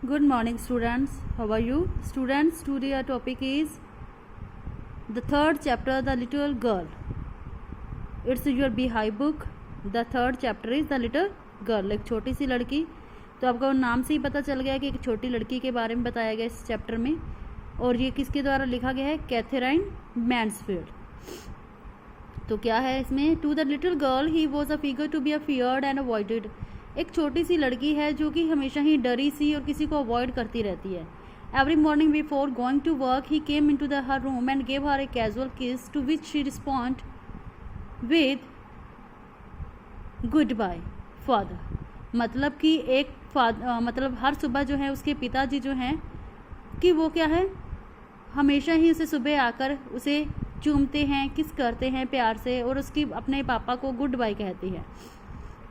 Good morning, students. How are you? Students, today our topic is the third chapter, The Little Girl. It's your Beehive book. The third chapter is The Little Girl. एक छोटी सी लड़की. तो आपको नाम से ही पता चल गया कि एक छोटी लड़की के बारे में बताया गया इस चैप्टर में. और ये किसके द्वारा लिखा गया है? Katherine Mansfield. तो क्या है इसमें? To the little girl he was a figure to be afeared and avoided. एक छोटी सी लड़की है जो कि हमेशा ही डरी सी और किसी को अवॉइड करती रहती है. Every morning before going to work he came into her room and gave her a casual kiss to which she respond with goodbye father. मतलब कि एक मतलब हर सुबह जो है उसके पिताजी जो हैं कि वो क्या है, हमेशा ही उसे सुबह आकर उसे चूमते हैं, किस करते हैं प्यार से और उसकी अपने पापा को गुड बाय कहती है.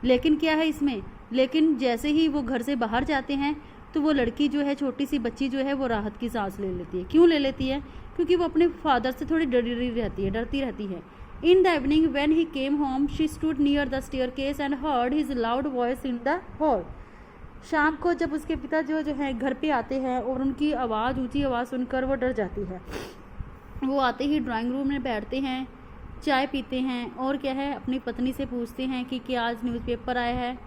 लेकिन क्या है इसमें, लेकिन जैसे ही वो घर से बाहर जाते हैं तो वो लड़की जो है, छोटी सी बच्ची जो है, वो राहत की सांस ले लेती है. क्यों ले लेती है? क्योंकि वो अपने फादर से थोड़ी डरती रहती है. In the evening when he came home she stood near the staircase and heard his loud voice in the hall. शाम को जब उसके पिता जो है घर पे आते हैं और उनकी आवाज़, ऊंची आवाज़ सुनकर वो डर जाती है. वो आते ही ड्राइंग रूम में बैठते हैं, चाय पीते हैं और क्या है, अपनी पत्नी से पूछते हैं कि क्या आज न्यूज़पेपर आया है.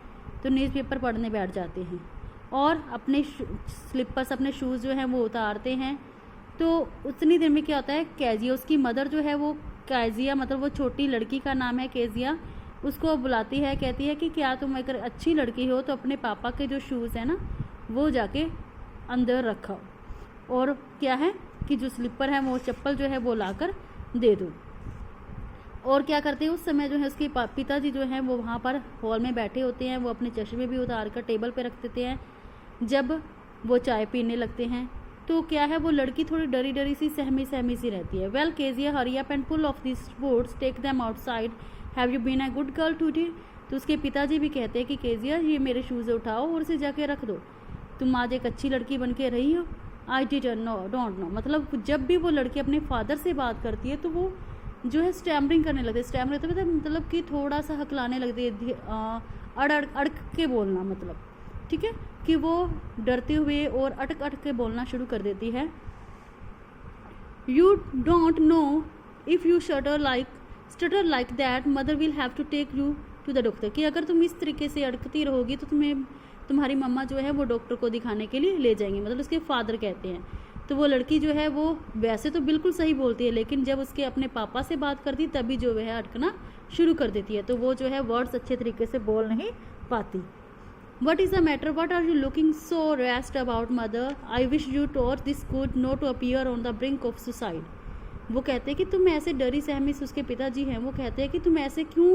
तो न्यूज़पेपर पढ़ने बैठ जाते हैं और अपने स्लीपर्स, अपने शूज़ जो हैं वो उतारते हैं. तो उतनी देर में क्या होता है, केजिया, उसकी मदर जो है वो केजिया, मतलब वो छोटी लड़की का नाम है केजिया, उसको बुलाती है, कहती है कि क्या तुम अगर अच्छी लड़की हो तो अपने पापा के जो शूज़ हैं ना वो जाके अंदर रखो और क्या है कि जो स्लीपर है वो चप्पल जो है वो लाकर दे दो. और क्या करते हैं, उस समय जो है उसके पिताजी जो हैं वो वहाँ पर हॉल में बैठे होते हैं. वो अपने चश्मे भी उतार कर टेबल पे रख देते हैं. जब वो चाय पीने लगते हैं तो क्या है, वो लड़की थोड़ी डरी सी, सहमी सी रहती है. Well Kezia hurry up and pull off this boots, take them outside, have you been a good girl today. तो उसके पिताजी भी कहते हैं कि केजिया ये मेरे शूज़ उठाओ और इसे जाके रख दो, तुम आज एक अच्छी लड़की बन के रही हो. I didn't know, don't know. मतलब जब भी वो लड़की अपने फादर से बात करती है तो वो जो है स्टैमरिंग करने लगती है. स्टैमरिंग मतलब कि थोड़ा सा हकलाने लगती है, अड़ के बोलना, मतलब ठीक है कि वो डरते हुए और अटक के बोलना शुरू कर देती है. You don't know if you stutter like that mother will have to take you to the doctor. कि अगर तुम इस तरीके से अड़कती रहोगी तो तुम्हारी मम्मा जो है वो डॉक्टर को दिखाने के लिए ले जाएंगे, मतलब उसके फादर कहते हैं. तो वो लड़की जो है वो वैसे तो बिल्कुल सही बोलती है, लेकिन जब उसके अपने पापा से बात करती तभी जो है अटकना शुरू कर देती है. तो वो जो है वर्ड्स अच्छे तरीके से बोल नहीं पाती. What is the matter, what are you looking so rest about mother, I wish you taught this good not to appear on the brink of suicide. वो कहते हैं कि तुम ऐसे डरी सहमी से, उसके पिताजी हैं वो कहते हैं कि तुम ऐसे क्यों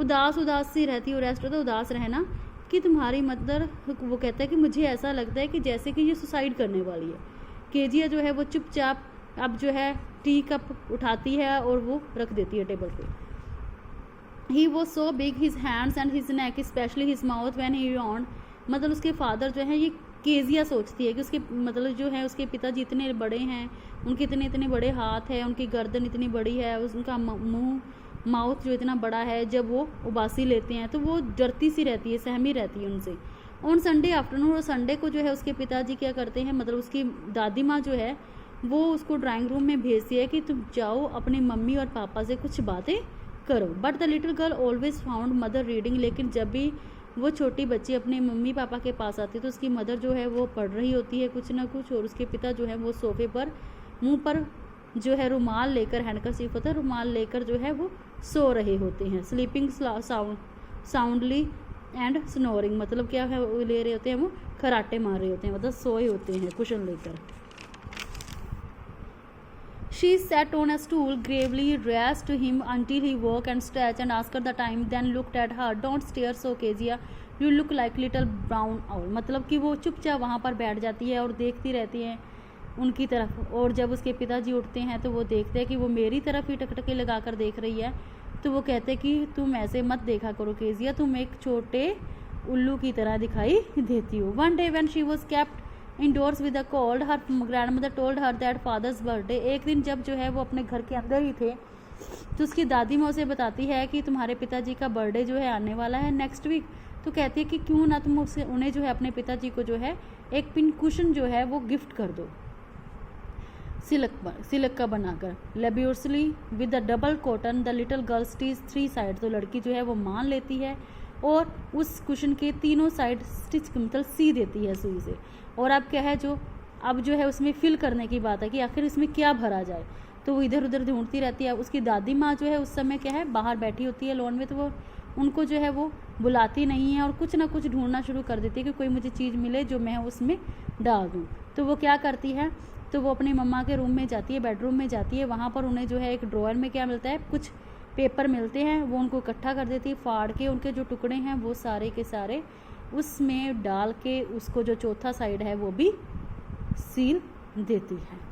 उदास सी रहती हो, रेस्ट होता उदास रहना, कि तुम्हारी मदर, वो कहता है कि मुझे ऐसा लगता है कि जैसे कि ये सुसाइड करने वाली है. केजिया जो है वो चुपचाप अब जो है टी कप उठाती है और वो रख देती है टेबल पे. He was so big his hands and his neck specially his mouth when he yarn. मतलब उसके फादर जो है, ये केजिया सोचती है कि उसके मतलब जो है उसके पिताजी इतने बड़े हैं, उनके इतने बड़े हाथ हैं, उनकी गर्दन इतनी बड़ी है, उनका मुंह, माउथ जो इतना बड़ा है, जब वो उबासी लेते हैं तो वो डरती सी रहती है, सहमी रहती है उनसे. ऑन संडे आफ्टरनून, और संडे को जो है उसके पिताजी क्या करते हैं, मतलब उसकी दादी माँ जो है वो उसको ड्राइंग रूम में भेजती है कि तुम जाओ अपनी मम्मी और पापा से कुछ बातें करो. But the little girl always found mother reading. लेकिन जब भी वो छोटी बच्ची अपने मम्मी पापा के पास आती है तो उसकी मदर जो है वो पढ़ रही होती है कुछ ना कुछ, और उसके पिता जो है वो सोफे पर मुँह पर जो है रुमाल लेकर, हैंडकरचीफ होता है, रुमाल लेकर जो है वो सो रहे होते हैं. Sleeping soundly and snoring. मतलब क्या है, वो ले रहे होते हैं, वो खराटे मार रहे होते हैं, मतलब सोए होते हैं कुशन लेकर. She sat on a stool, gravely raised him until he woke and stretched and asked the time, then looked at her. Don't stare so, Kezia. You look like little brown owl. मतलब कि वो चुपचाप वहाँ पर बैठ जाती है और देखती रहती है उनकी तरफ. और जब उसके पिताजी उठते हैं तो वो देखते हैं कि वो मेरी तरफ ही टकटके लगा कर देख रही है. तो वो कहते हैं कि तुम ऐसे मत देखा करो केजिया, तुम एक छोटे उल्लू की तरह दिखाई देती हो. One day when she was kept indoors with a cold, her grandmother told her that father's birthday. एक दिन जब जो है वो अपने घर के अंदर ही थे तो उसकी दादी माँ उसे बताती है कि तुम्हारे पिताजी का बर्थडे जो है आने वाला है नेक्स्ट वीक. तो कहती है कि क्यों ना तुम उन्हें जो है अपने पिताजी को जो है एक पिन कुशन जो है वो गिफ्ट कर दो, सिल्क का बनाकर। Laboriously with the double cotton the little girl stitch 3 side, तो लड़की जो है वो मान लेती है और उस कुशन के तीनों साइड स्टिच मतलब सी देती है सुई से। और अब क्या है अब जो है उसमें फिल करने की बात है कि आखिर इसमें क्या भरा जाए, तो वो इधर उधर ढूंढती रहती है। उसकी दादी माँ जो है उस समय क्या है बाहर बैठी होती है लॉन में, तो वो उनको जो है वो बुलाती नहीं है और कुछ ना कुछ ढूंढना शुरू कर देती है कि कोई मुझे चीज़ मिले जो मैं उसमें डाल दूँ। तो वो क्या करती है, तो वो अपनी मम्मा के रूम में जाती है, बेडरूम में जाती है। वहाँ पर उन्हें जो है एक ड्रॉअर में क्या मिलता है, कुछ पेपर मिलते हैं, वो उनको इकट्ठा कर देती है, फाड़ के उनके जो टुकड़े हैं वो सारे के सारे उसमें डाल के उसको जो चौथा साइड है वो भी सील देती है।